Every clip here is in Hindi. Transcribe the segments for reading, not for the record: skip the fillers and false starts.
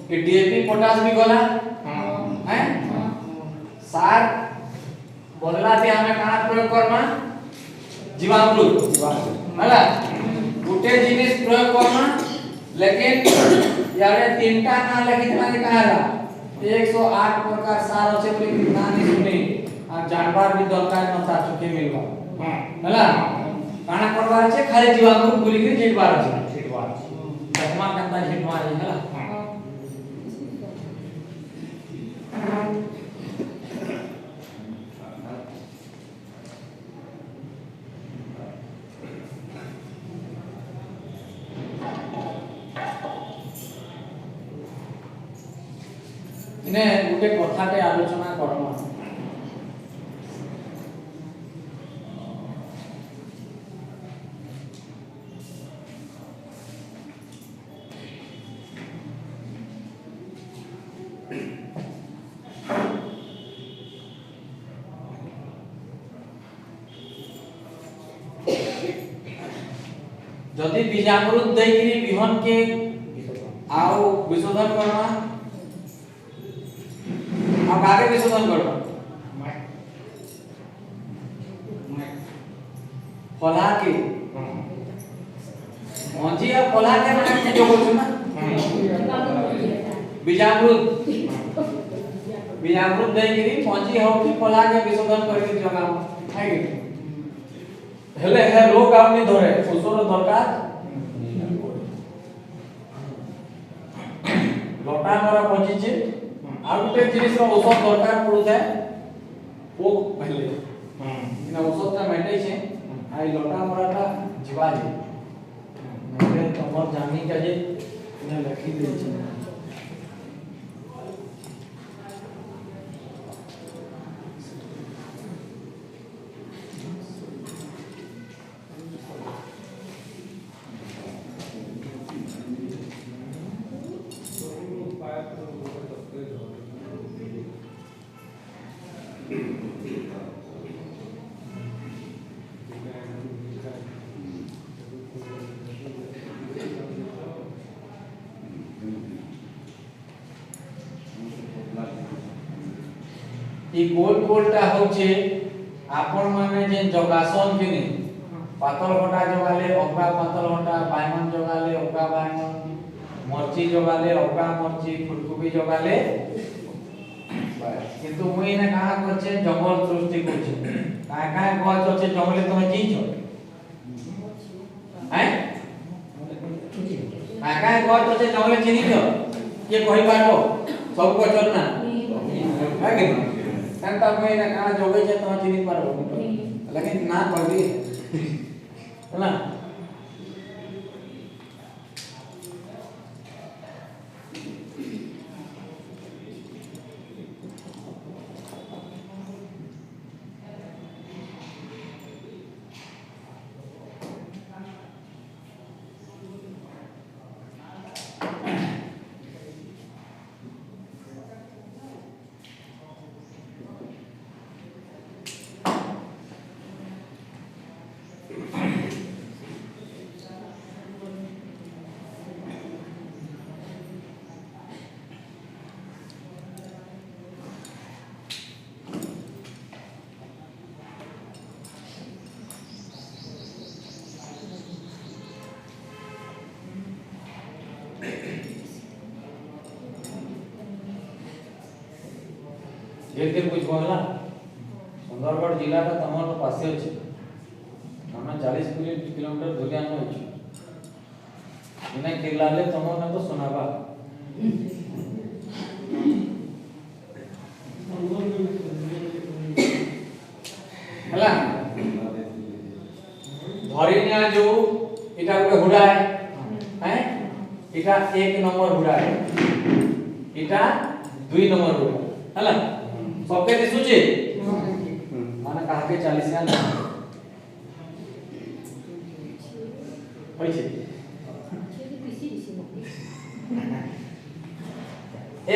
कि डीएपी पोटास भी गला हैं सार बदला ते हमें कहां प्रयोग करना जीवामृत होला गुटे जिनिस प्रयोग करना लेकिन यारे तीनटा ना लिखितला के कहाला 108 प्रकार सार আছে বলে কি না নি শুনি আর জানবার भी दरकार न ता चुके मिलबा होला काना करबार আছে खाली जीवामृत गुली के छिटबार আছে दसमा कंता छिटवा है होला ने गुटे कथाटे आलोचना करमा जदि बीजामृत देकरी बिहन के आउ विशोधन करना अब आगे विशोधन करो फला के मंजी और फला के माने जो बोलछो ना बीजामृत देकरी मंजी हो कि फला के विशोधन करके जगा है कि हेले है रोग आपने धरे ओसोर दरकार लटा मरा पहुंची छे आ गुटे जिनिस रो औषध दरकार पड़ू जाय पोक पहले इना औषधटा मेटे छे आ लटा मराटा जीवा जे मेरे तमर जानी का जे इना लखी दे छे ई गोल गोलटा होचे आपण माने जे जोगासन किनी पातल घटा जोगाले अबगा पातल घटा बायमन जोगाले अबगा बायमन मरची जोगाले अबगा मरची फुलकोबी जोगाले किंतु मुई ने कहा करछे जंगल सृष्टि करछे काय काय गछ আছে जंगले তুমি চিনছো हैं काय काय गछ আছে जंगले चिनिছো के कहि पारबो सब गछ ना है कि संता में ना कहा जोगे जे तो चिनी पारबो लेकिन ना कहबी है ना धीरे कुछ कहला सुंदरगढ़ जिला का तमर पासे अछि हम 40 किलोमीटर दूरिया में अछि इने केलाले तमर ना तो सुनाबा हला धरिनिया जो इटा के हुडा है इटा 1 नंबर हुडा है इटा 2 नंबर हुडा हला सबके दिसुची माने कहा के 40 का ना होई छे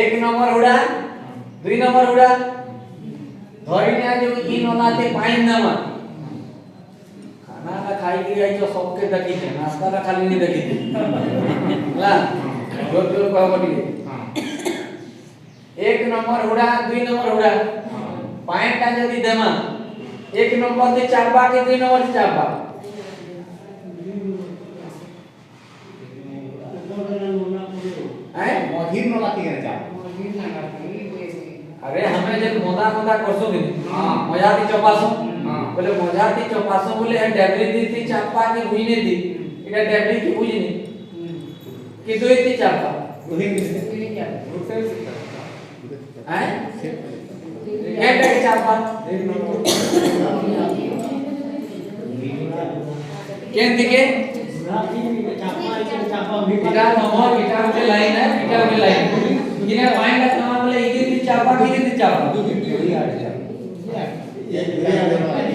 1 नंबर हुडा 2 नंबर हुडा धरिनिया जो इन ओलाते 5 नंबर खाना का खाई के आई तो सबके देखी थे नाश्ता का खाली नहीं देखी थी ला जोर जोर कहो बटी हां एक नंबर हुड़ा 2 नंबर हुड़ा पानी टा जदी देमा एक नंबर से चापा के 2 नंबर से चापा हैं महीर नला के चाप अरे हमें जब मोदा मोदा करसो दिन हां मजा ती चपासो हां बोले मजा ती चपासो बोले डेबरी दी थी चापा के हुई नहीं थी इटा डेबरी की हुई नहीं कि दो थी चापा वही हैं ये पे चापा केन दिखे इटा नंबर इटा के लाइन है इटा के लाइन किने वाइन का नाम बोले इदी थी चापा किदी थी चापा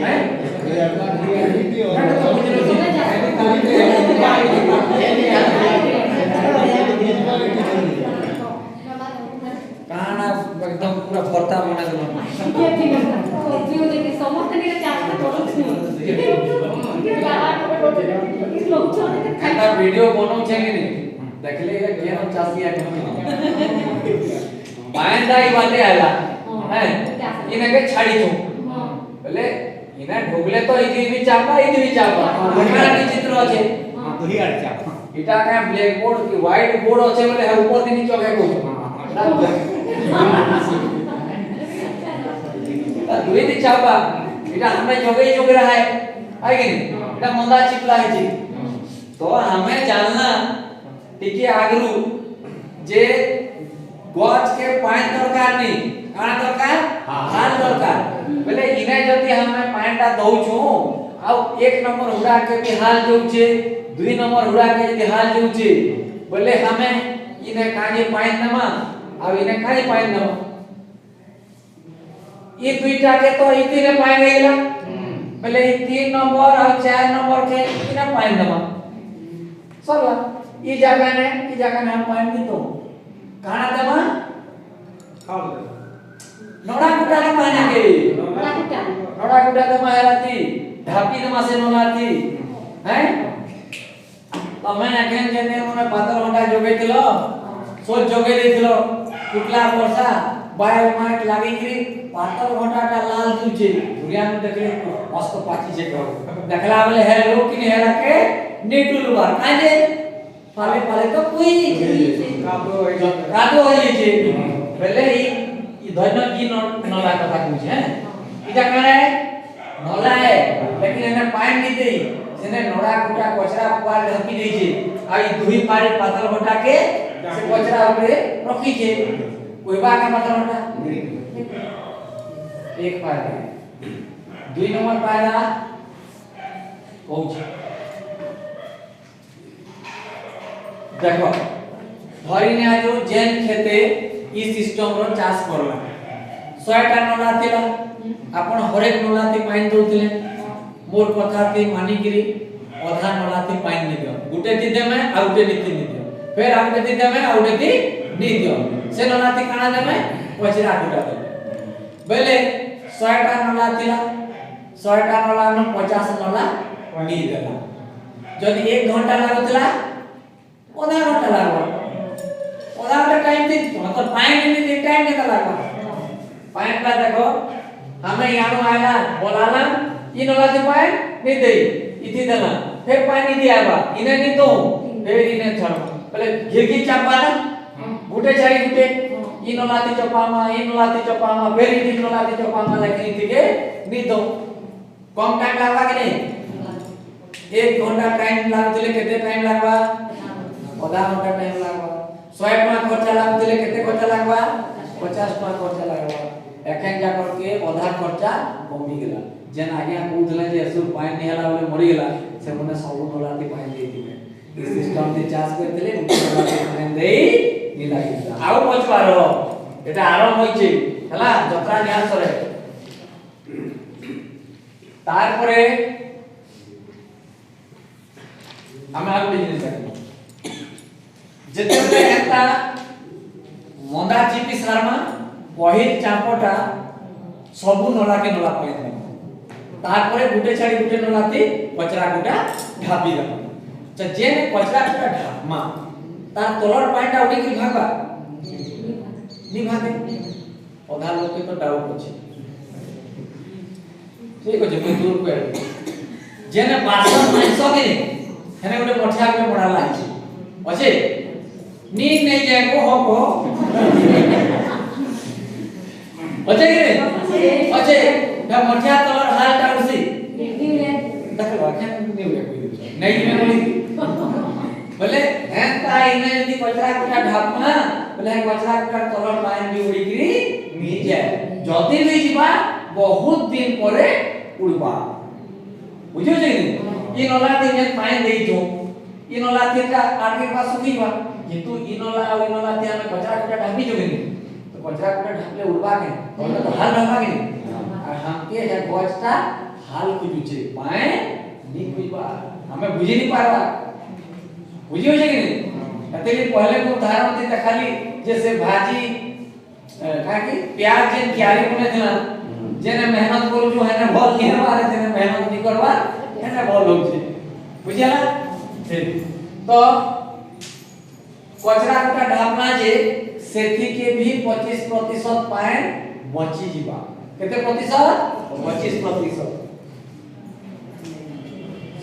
हैं काना एकदम पूरा भरता बना दे एटा वीडियो बनाउ छै कि नहीं देखले के केन चासी आ बायन दाई वाले आला हैं इने के छाड़ी छु बोले इने ढोगले तो इदी भी चापा काना के चित्र আছে हां तो ही आड़ चाप इटा का ब्लैक बोर्ड की व्हाइट बोर्ड আছে बोले है ऊपर दिन चौके को दुई दी चापा इटा हमें जोगे जोग रहा है कि नहीं इटा मंदा चिपला है जी तो हमें जानना टिके आगरू जे गच के पानी दरकार नहीं काना दरकार हाल दरकार बोले इने जति हमें पानीटा दउ छु आ एक नंबर हुड़ा के भी हाल जाउ छे 2 नंबर हुड़ा के यदि हाल जाउ छे बोले हमें इने काजे पानी नमा आ इने काजे पानी नमा ये दुईटा के तो इति ने पानी गेला बोले 3 नंबर और 4 नंबर के इने पानी नमा सरला ई जगह ने हम पानी दी तो काना दमा खाओ नोड़ा कुटा के पानी के नोड़ा कुटा दमा हेलाती ढापी दमा से नोलाती हैं तमे एखन जेने मने पातर घंटा जोगे दिलो सोच जोगे देथिलो कुटला वर्षा बाय माट लागी करी पातर घंटा का लाल दुचे दुनिया में देखले मस्त पाची जे कहो देखला बोले हे लोग किने हेला के नेटुल बार काजे पाले पाले तो कोई कादो होई जे पहले ई धन्य की नला कथा कुछ है इटा करे नला है लेकिन एने पानी नी देई सेने नोड़ा कुटा कचरा पार ढकी देई छे आ ई दुई पारी पातल घटा के से कचरा ऊपर रखी छे ओइबा का पातल घटा एक पारी 2 नंबर पारा पहुंच देखो धरी ने आज जेन खेते ई सिस्टम रो चाष करला 100 टा नला थिला आपण हरेक नला थी पानी दउतले मोर कथा थी मानी गिरी आधा नला थी पानी नि दियो गुटे थी दे में आ गुटे नीति नि दियो फिर आ गुटे थी दे में आ गुटे थी नि दियो से नला थी काना दे में पचरा गुटा दे बेले 100 टा नला थिला 100 टा नला न 50 नला नि देला जदी 1 घंटा लागतला आधा घंटा लागो आधा घंटा टाइम थी मतलब पानी नि दे टाइम केता लागो पानी का देखो हमें यानो आयला बोलाला ई नला से पानी नि दे इति देला फिर पानी दियाबा इने नि तो फिर इने छड़ पहले घिरगी चापाला गुटे चारी गुटे ई नलाती चपामा फिर ई नलाती चपामा लेकिन इति के नि तो कम टाइम लागबा कि नहीं 1 घंटा टाइम लागतले केते टाइम लागबा आधा घंटा टाइम लागबा 100 टका खर्चा लागतले केते खर्चा लागबा 50 टका खर्चा लागबा एखन जा करके आधा खर्चा कमी गेला जेन आगे कहउतले जे असुर पानी नहीं हला बोले मरि गेला से मने सब नलाती पानी दे दिबे ई सिस्टम दे चाष करतले नलाती पानी देई नी लागिला आउ पछबारो এটা আরম্ভ হইছে হলা যাত্রা জ্ঞান করে তারপরে আমি আর একটা জিনিস দেখব যেতে একটা মন্দা চিপি শর্মা পহিল চাপটা সবু নলাকে নলা পাই দেব তারপরে গুটে ছাড়ি গুটে নলাতে কচরা গুটা ঢাপি দেব আচ্ছা যে কচরা গুটা ঢাপমা তার তলর পানিটা উঠে কি ভাগবা নি ভাগে अधा लोग के तो डाउट अछि ठीक अछि कोई दूर को जेने बासन नहीं सके हेने गोटे मठिया के मोड़ा लागी अछि नीक नहीं जाए को हो अच्छे कि नहीं अच्छे ना मठिया कलर हाल टाउसी देख वाक्य नहीं हुए कोई नहीं में बोली बोले एंता इने यदि कचरा कुटा ढापना बोले कचरा कुटा कलर पानी भी उड़ी गिरी नी जाए जदी भी जीवा बहुत दिन परे उड़बा बुझियो जे ई नला दिन पानी देई जो ई नला दिन का आगे पास सुखीबा किंतु ई नला और ई नला दिन में कचरा कुटा ढापी जो नहीं तो कचरा कुटा ढापले उड़बा के तो हाल रहबा के और हम के है गचटा हाल को जुचे पाए नी कुइबा हमें बुझी नहीं पारबा बुझियो जे कि नहीं अतेली पहले को उदाहरण देता खाली जैसे भाजी का कि प्याज जेन क्यारी बने देना जेने मेहनत करू जो है ना भल नहीं हमारे जेने मेहनत नहीं करवा है ना भल हो जे बुझिया ठीक तो कचरा कुटा ढापना जे सेथी के भी 25% पाए बची जीवा केते प्रतिशत 25%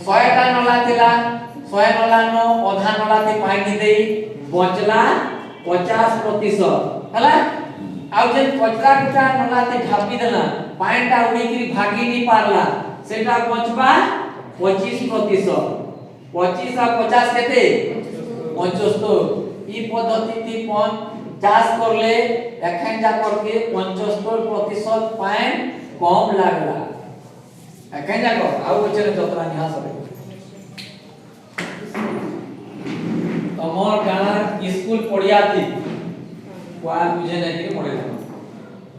100 टा नला थिला 100 नला नो आधा नला थी पानी देई बचला 50% हला आउ जे कचरा कुटा नला थी ढापी देला पानीटा उड़ी की भागी नहीं पारला सेटा बचबा 25% 25 आ 50 केते 75 ई पद्धति थी 50 करले एखन जा करके 75% पानी कम लागला एखन जा कर आउ बचरे जतरा निहा सके तमर गाना स्कूल पढ़िया थी वाल बुझे नहीं कि पढ़े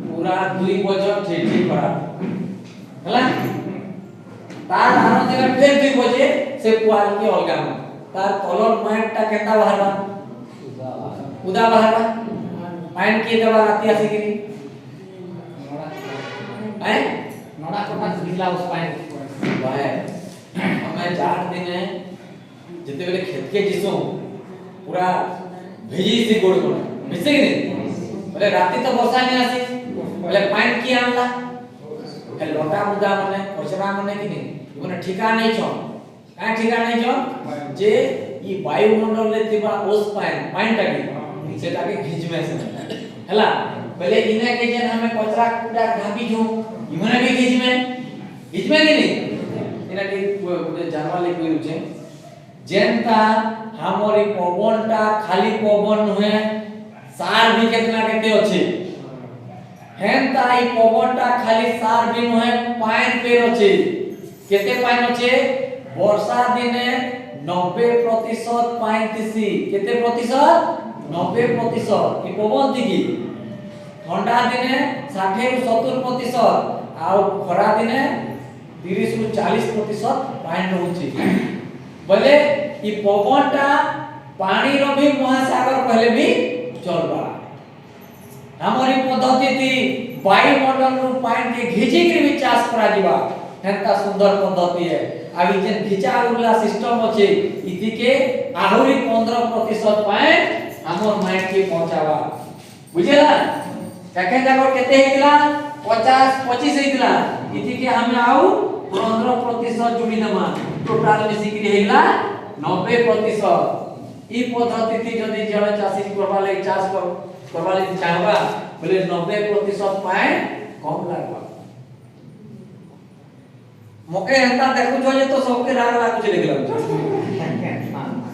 पूरा 2 बजे ठीक पढ़ा हला तार आनो जगह फिर 2 बजे से पुआल के अलगा तार कलर माइंडटा केता बाहरबा उदा बाहरबा माइंड के दबा राती आसी कि हैं नोड़ा कोटा दिला उस पाए भाई हमें 4 दिन है जते बेले खेत के जिसो पूरा भेजी से गोड़ गोड़ मिसे कि नहीं बोले राती तो वर्षा नहीं आसी बोले पानी की आनला ए लोटा मुदा मने कचरा मने कि नहीं मने ठिका नहीं छ का ठिका नहीं छ जे ई वायुमंडल ले थिबा ओस पानी टाकी सेटा के खिचमे से हला पहले इने के जेन हमें कचरा कुटा ढापी जो इमने भी खिचमे कि नहीं इना के गोटे जानवा ले कोई उचे जेनता हमरी पवनटा खाली पवन हुए सार भी केतना केते अछि हेनता ई पवनटा खाली सार भी हुए पाइन पे अछि केते पाइन अछि वर्षा दिने 90% पाइन तिसी केते प्रतिशत 90% ई पवन दिगी ठंडा दिने 60 ରୁ 70% आ खरा दिने 30 ରୁ 40% पाइन रहउछि बोले ई पवनटा पानी रो भी महासागर कहले भी चलबा हमरी पद्धति थी वायुमंडल रो पानी के घिची के भी चाष करा दिबा हेता सुंदर पद्धति है अभी जे खिचा उला सिस्टम अछि इति के आहुरी 15% पानी हमर माइंड के पहुंचावा बुझेला कखे जाकर केते हेतिला 50 25 हेतिला इति के हम आउ 15% जुड़ी दमा टोटल मिसी के हेला 90% ई पद्धति थी जदी जण चाषी करबा ले चाष करबा ले चाहबा बोले 90% पाए कम लागबा मके हंता देखु जो जे तो सबके राग लागु चले गेला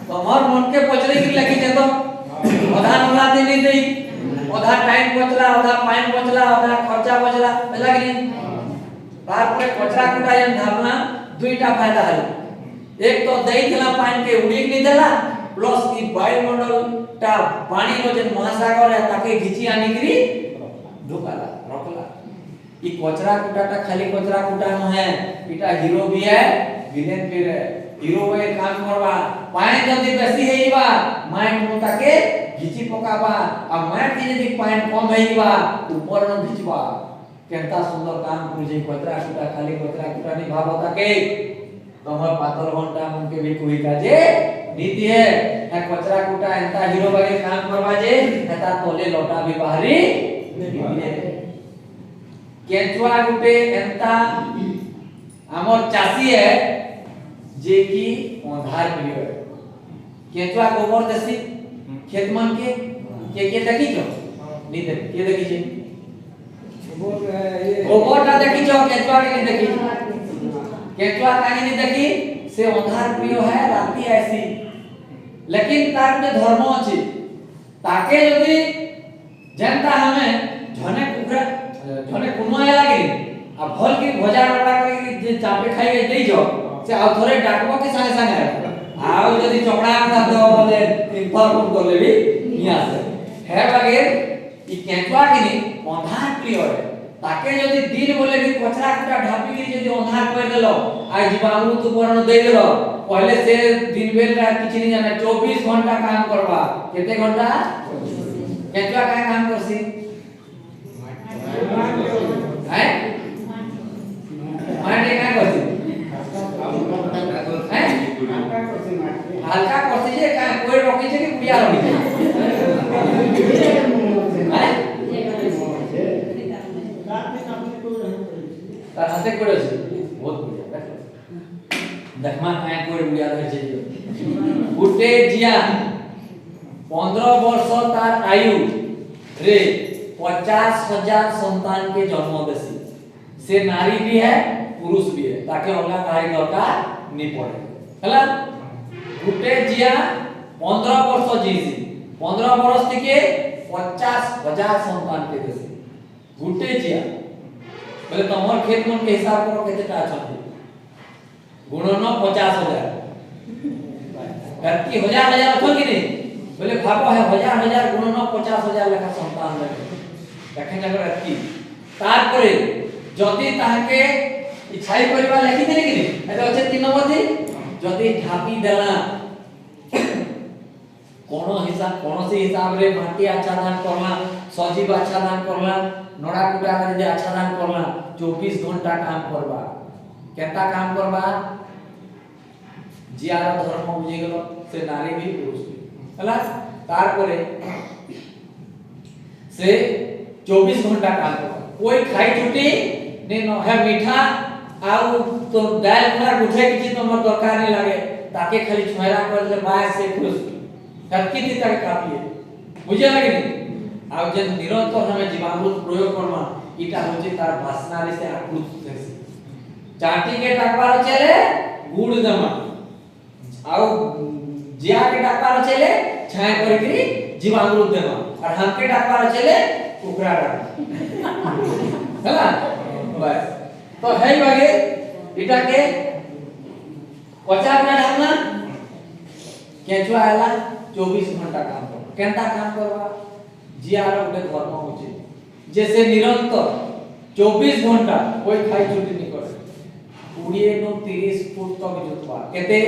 तो हमर मन के पचरे के लगी जे तो आधा नला दे नहीं देई आधा टाइम बचला आधा पानी बचला आधा खर्चा बचला बेला कि तार पर कचरा कुटा जन धारना दुईटा फायदा है एक तो दई थला पानी के उड़ी नहीं देला प्लस की वायुमंडल ता पानी रो जे महासागर है ताके घिची आनी करी ढोकाला रखला ई कचरा कुटाटा खाली कचरा कुटा न है इटा हीरो भी है विलेन भी है हीरो वे काम करवा पानी जदी बेसी हेइबा माइंड मु ताके घिची पकाबा आ माइंड के जदी पानी कम हेइबा ऊपर न घिचबा केनता सुंदर काम करू कचरा कुटा खाली कचरा कुटा नहीं भाबता के तमर पातल घंटा मन के भी कोई काजे नीति है कचरा कुटा एंता हीरो बागे काम करवा जे एता तोले लोटा भी बाहरी केंचुआ गुटे एंता हमर चासी है जे की अंधार प्रिय है। केंचुआ गोबर देसी खेत मन के देखी छो नहीं देख के देखी छे गोबर ना देखी छो केंचुआ के नहीं देखी केंचुआ काहे नहीं देखी से अंधार प्रिय है राती ऐसी लेकिन तार में धर्म अछि ताके यदि जनता हमें झने कुकरा झने कुनया लागे आ भल की भजा रबड़ा के जे चापे खाई गई देई जो से आ थोड़े डाकबो के संगे संगे आउ यदि चपड़ा का दो बोले इन्फॉर्म कर लेबी यहां से है लगे ई केंचुआ के नहीं अंधार प्रिय है ताके यदि दिन बोले भी कचरा कुटा ढापी के यदि अंधार कर देलो आ जीवाणु तो वर्ण दे देलो पहले से दिन बेल रात किछ नहीं जाने 24 घंटा काम करबा केते घंटा केंचुआ का काम करसी है माटे का करसी है हल्का करसी जे का कोई रोकी छे कि बुढ़िया रोकी छे तार हाथे कोड़े छे बहुत बढ़िया देखमा काय कोई बुढ़िया रहे छे गुटे जिया 15 वर्ष तार आयु रे 50,000 संतान के जन्म देसी से नारी भी है पुरुष भी है ताकि अलग काहे दरकार नहीं पड़े हला गुटे जिया 15 वर्ष जीसी 15 वर्ष থেকে 50,000 संतान के देसी गुटे जिया बोले तमर खेत मन के हिसाब करो केतेटा अछंती गुणन 50,000 कति हजार हजार अछन कि नहीं बोले भागो है हजार हजार गुणन 50,000 लेखा संतान रहे देखें अगर अति तार परे जति ताके इच्छाई परिवा लेखि देले कि नहीं एटा होचे 3 नंबर थी जति ढापी देला कोनो से हिसाब रे माटी आच्छादन करला सजीव आच्छादन करला नोड़ा कुटा रे आच्छादन करला 24 घंटा काम करबा केता काम करबा जियार धर्म बुझि गेलो से नारी भी पुरुष भी हला तार परे से 24 घंटा काम करबा कोई खाई छुट्टी नहीं न है मीठा आउ तो दाल पूरा उठे कि तमर दरकार नहीं लागे ताके खाली छोयरा कर ले बाय से खुश कत्की दी तक काफी है बुझे लगे नहीं आउ जे निरंतर हमें जीवामृत प्रयोग करना इटा होचे तार वासना रे से आकृत से चाटी के टाकबार चले गुड़ दमा आउ जिया के टाकबार चले छाय करके जीवामृत देमा और हम के टाकबार चले कुकरा डाक हैला बस तो है लगे इटा के पचास में ढालना केंचुआ आला 24 घंटा काम कर केंता काम करवा जियार उठे धर्म होचे जैसे निरंतर 24 घंटा कोई खाई छुट्टी नहीं करे 20 नु 30 फुट तक जुतबा केते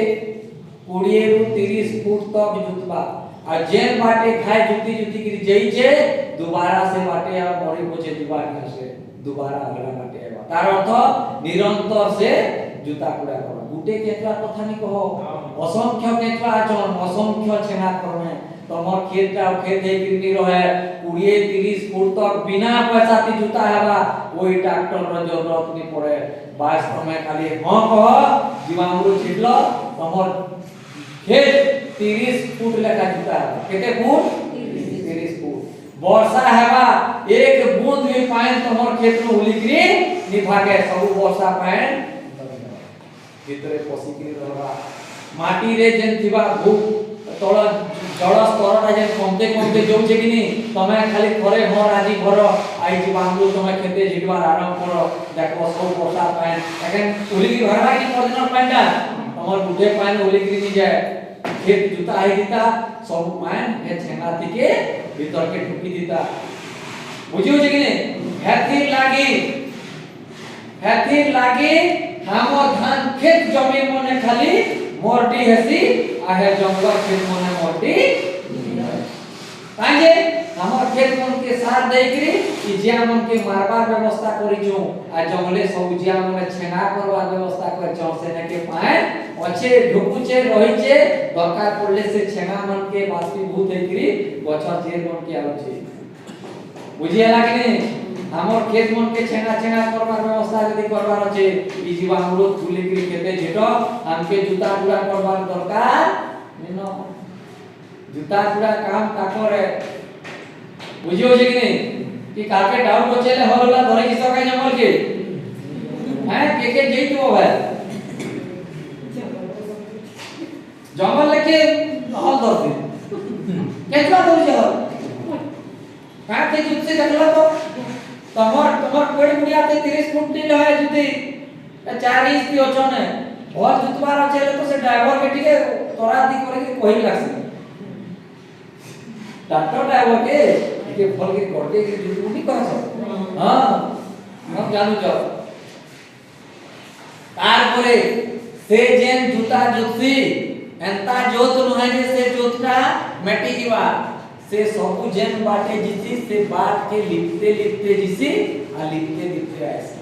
20 नु 30 फुट तक जुतबा आ जेन बाटे खाई जुती जुती की जई छे दोबारा से बाटे आ मरी पछे दीवार से दोबारा अगला बाटे आबा तार अर्थ निरंतर से जूता कुड़ा कर गुटे केचुआ कथा नहीं कहो असंख्य केचुआ आचन असंख्य छेना करने तमर खेतटा खेत है किरनी रहे 20-30 फुट तक बिना पैसा ती जूता हेबा ओई ट्रैक्टर रो जरूरत नहीं पड़े वास्तव में खाली हां कह जीवामृत छिटलो तमर खेत 30 फुट लेखा जूता केते फुट 30 फुट वर्षा हेबा एक बूंद भी पानी तमर खेत में उलिकरी निभागे सब वर्षा पानी भीतरे पसिकरी रहबा माटी रे जेन थिबा भू तळ जल स्तर रे जेन कमते कमते जोचे कि नहीं तमे खाली थरे हो राजी घर आई जीवामृत तमे खेते झिटबार आरंभ करो देखो सब वर्षा पानी एखन उलिकी भरबा कि परदिन पानीटा तमर बुढे पानी उलिकरी नि जाय खेत जुता आई दिता सब पानी हे छेंगाती के भीतर के ठुकी दिता बुझियो जे कि नहीं हेतिर लागी हमर धान खेत जमीन मने खाली मोरटी हेसी आहे जंगल खेत मने मोरटी काजे हमर खेत मन के साथ देकरी कि जिया मन के मारबार व्यवस्था करी छु आ जंगले सब जिया मन छेना करवा व्यवस्था कर छु से ने के पाए अच्छे ढुकुचे रहिचे दरकार पड़ले से छेना मन के बाष्पीभूत हेकरी गछर जेर मन के आलो छे बुझी हला कि नहीं हमर खेत मन के छेना छेना करबार व्यवस्था यदि करबार আছে ই জীবামৃত তুলি করে খেতে যেটো আমকে জুতা গুড়া করবার দরকার নিনো জুতা গুড়া কাম তাকরে বুঝিও যে কি नहीं कि काके डाउट बचेले हलला धरे कि सकाय जमल के हैं के जेइतो भाई जंगल लेके हल धरते केतला धर जे काके जुत से देखला तो तमर पेड़ मुड़िया ते 30 फुट नी लहे जुती 4 इंच की ओछने और जुतबार अचेले तो से ड्राइवर के टिके तोरा दी करे के कोही लागसे डॉक्टर ड्राइवर के फल के कोटे के जुटी करस हां हम जानू जाओ तार परे से जेन जूता जुती एंता जोत नहे जे से जोतटा मेटी जीवा से सबु जेन बाटे जिसी से बात के लिखते लिखते जिसी आ लिखते लिखते ऐसे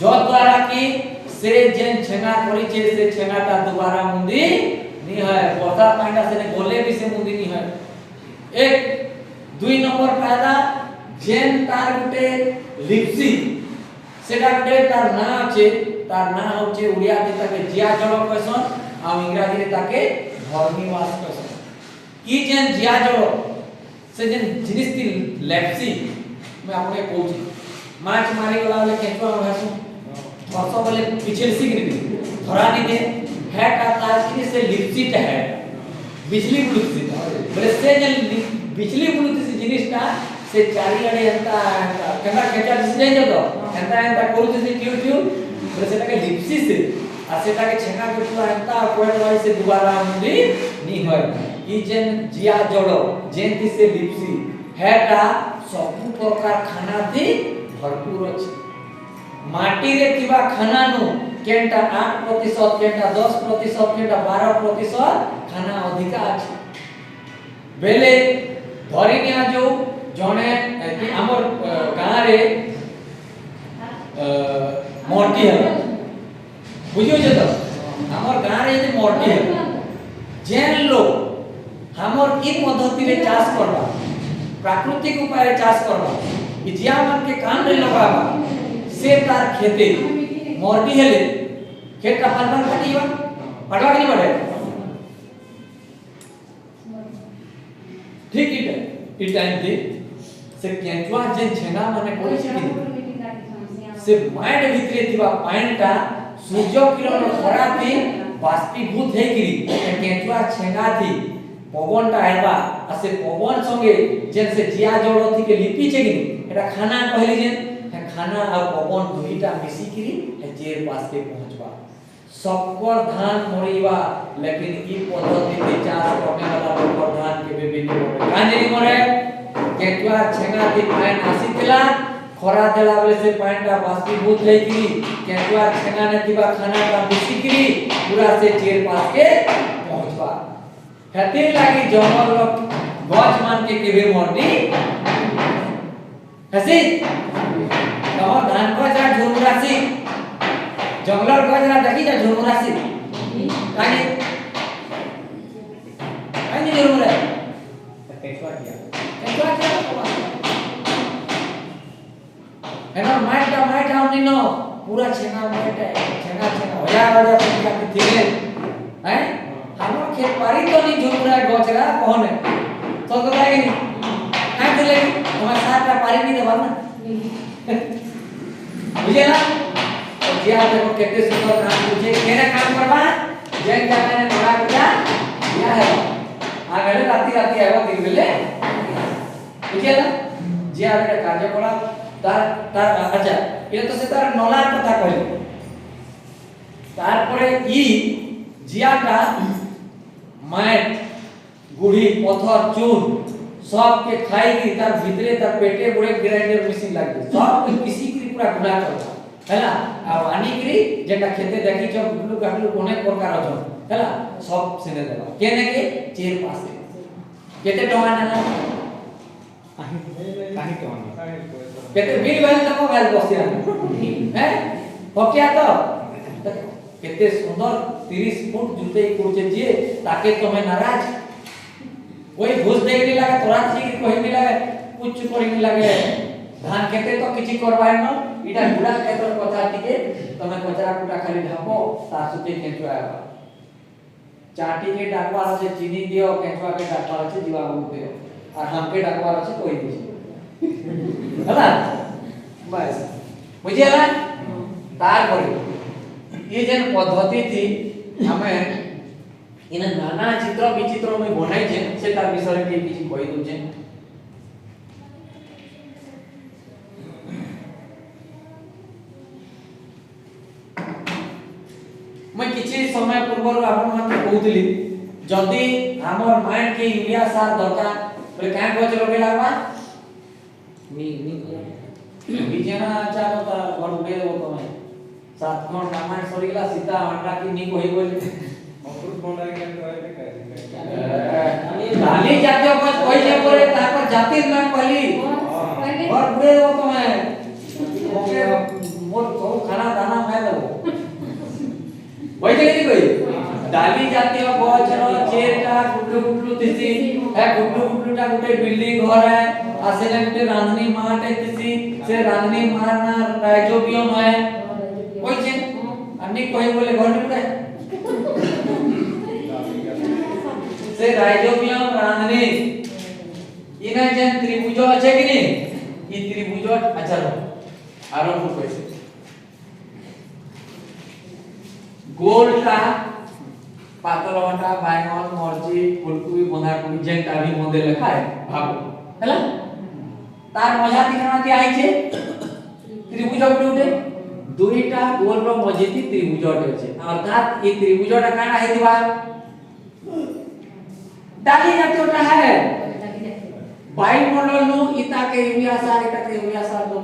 जो द्वारा की से जेन छेना करी छे से छेनाटा दोबारा मुंदी नी है पोता पांडा से गोले भी से मुंदी नी है एक 2 नंबर फायदा जेन तार गुटे लिपसी सेटा गुटे तार ना আছে तार ना होचे उड़िया তে তাকে জিয়া জল কইছন আর ইংরেজি তাকে ধর্মীবাস কইছন কি যেন জিয়া জল से जेन जिनिस ती लेप्सी मैं आपने कहूची माछ मारी वाला वाले केचवा भासु परसो वाले पीछे सिगरी धरा नहीं दे है का तार की से लिपसी है बिजली बुलुसी बोले से जेन बिजली बुलुसी जिनिसटा से चारी अड़े अंता केना केचा दिस जाय तो अंता अंता करूती से क्यू क्यू बोले सेटा के लिपसी से आ सेटा के छेना के पूरा अंता कोड वाली से दोबारा मुंडी नी होय ई जेन जिया जोड़ो जेंति से लिपसी हेटा सब प्रकार खाना थी भरपूर अछि माटी रे किबा खाना नु केंटा 8% केंटा 10% केंटा 12% खाना अधिका अछि बेले धरिनिया जो जने कि हमर गां रे मोटी है बुझियो जे तो हमर गां रे जे मोटी है जेन लोग हमर इन पद्धति रे चाष करबा प्राकृतिक उपाय रे चाष करबा ई जिया मन के कान रे लगाबा से तार खेते मोरटी हेले खेत का फलफल काटिबा पड़वा के नहीं पड़े ठीक ई टाइम दे से केंचुआ जे छेना माने कोइ छी से माइंड भितरे दिबा पानीटा सूर्य किरण खरा थी बाष्पीभूत हे गिरी केंचुआ छेना थी पवनटा आइबा आ से पवन संगे जेन से जिया जोड़ो थी के लिपि छे कि एटा खाना कहली जेन खाना और पवन दुईटा मिसी करी जेर पास के पहुंचबा सबकर धान मरीबा लेकिन ई पद्धति के चाष करने वाला लोग धान के विभिन्न काने मरे केटुआ छेंगा के पाइन आसीतिला खरा देला बेले से पाइनटा बाष्पीभूत हे कि केटुआ छेंगा ने दिबा खाना का मिसी करी पूरा से जेर पास के पहुंचबा हेते लागी जंगल लोग गछ मान के केबे मरनी हसी तमर धान को जा झुरमुरासी जंगलर को जा देखि जा झुरमुरासी कानी झुरमुरा केचवा किया एना माइट आउनी नो पूरा छेना माइट छेना होया पूरा थिले हैं हमर खेत पारी तो नहीं झुरमुरा गछरा कोने तो लागे नहीं काई दिले हमर साथटा पारी नहीं देबा ना बुझे ना जिया देखो केते सुंदर काम बुझे केना काम करबा जेन जगह ने बड़ा किया या है आगले राती आइबो दिन बेले बुझे ना जिया रे कार्य करा तार अच्छा ये तो से तार नलार कथा कहले तार परे ई जियाटा माइट गुड़ी पत्थर चून सब के खाई की तार भीतरे तार पेटे बड़े ग्राइंडर मशीन लाग सब के पीसी की पूरा गुड़ा करता हैला आ आनी करी जेटा खेते देखि जब गुल्लू गाटलू कोने प्रकार अछ हैला सब सेने देबा केने के चेर पासे केते टका ना काहे टका केते बिल वाले तक गाल बसिया हैं पकिया तो केते सुंदर 30 फुट जुते कुरचे जे ताके तुम्हें नाराज कोई घुस दे के लगा तोरा जी कोई भी लगा पुच करिन लागे धान खेते तो किछि करबाय न इटा गुडा खेतर कथा टिके तमे कचरा कुटा खाली ढापो ता सुते केंचुआ आबा चाटी के डाकवा আছে চিনি দিও কেঁচুয়া के डाकवा আছে जीवा दियो और हमके डाकवा আছে कोई दियो हला बस बुझियाला तार करे ये जेन पद्धति थी हमें इन नाना चित्र विचित्र में बनाई छे से तार विषय के किछि कहि दउ छे मैं किछि समय पूर्व आपन माने कहउतली जदी हमर माइंड के यूरिया सार दरकार बोले काहे गछ लगे लागबा बिजना चालो ता घर उड़े देबो तमे सात खंड रामायण सरीला सीता अंडा की नी कहि बोले अमृत बंडा के कहले डाली जातीय गछ कहि जे परे तापर जातिर नाम कहली घर उड़े देबो तमे ओके मोर तो खाना दाना मैं देबो वैसे कोई डाली जातीय गछ रो चेरटा गुटलू गुटलू तिसी है गुटलू गुटलूटा गुटे बिल्डिंग घर है आसे ने गुटे रांधनी माटे तिसी से रांधनी मारना राइजोबियम है वैसे अन्नी कोई बोले घर में से राइजोबियम रांधनी इना जन त्रिभुज আছে कि नहीं ई त्रिभुज अच्छा आरंभ कैसे गोलटा पातलटा बैंगन मर्ची फुलकोबी बंधाकोबी जेंटा भी मदे लेखा है भाबो हैला तार मजा दिखाना के आई छे त्रिभुज उठे उठे दुईटा गोल रो मजेती त्रिभुज আছে अर्थात ये त्रिभुजटा काना हेतिबा डाली जातीयटा है वायुमंडल नु इता के यूरिया सार इता के यूरिया सार दो